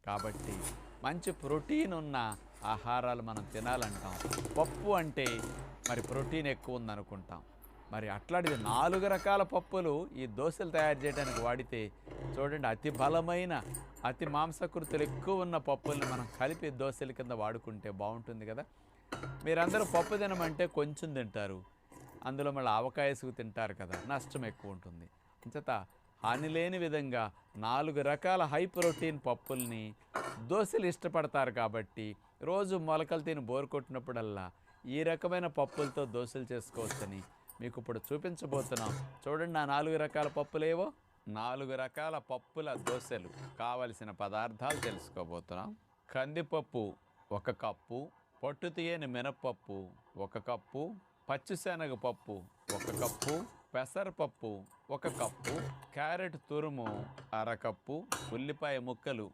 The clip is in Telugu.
కాబట్టి మంచి ప్రోటీన్ ఉన్న ఆహారాలు మనం తినాలంటాం. పప్పు అంటే మరి ప్రోటీన్ ఎక్కువ ఉందనుకుంటాం. మరి అట్లాంటిది 4 రకాల పప్పులు ఈ దోసెలు తయారు చేయడానికి వాడితే చూడండి, అతి బలమైన, అతి మాంసకృతులు ఎక్కువ ఉన్న పప్పుల్ని మనం కలిపి దోసెల కింద వాడుకుంటే బాగుంటుంది కదా. మీరందరూ పప్పు తినమంటే కొంచెం తింటారు, అందులో మళ్ళీ ఆవకాయసుకు తింటారు కదా, నష్టం ఎక్కువ ఉంటుంది. అంచేత హాని లేని విధంగా 4 రకాల హై ప్రోటీన్ పప్పుల్ని దోశలు ఇష్టపడతారు కాబట్టి రోజు మొలకలు తిని బోరు కొట్టినప్పుడల్లా ఈ రకమైన పప్పులతో దోశలు చేసుకోవచ్చని మీకు ఇప్పుడు చూపించబోతున్నాం. చూడండి, ఆ 4 రకాల పప్పులేవో. 4 రకాల పప్పుల దోశలు కావలసిన పదార్థాలు తెలుసుకోబోతున్నాం. కందిపప్పు 1 కప్పు, పొట్టు తీయని మినప్పప్పు 1 కప్పు, పచ్చిశనగపప్పు 1 కప్పు, పెసరపప్పు 1 కప్పు, క్యారెట్ తురుము 1/2 కప్పు, ఉల్లిపాయ ముక్కలు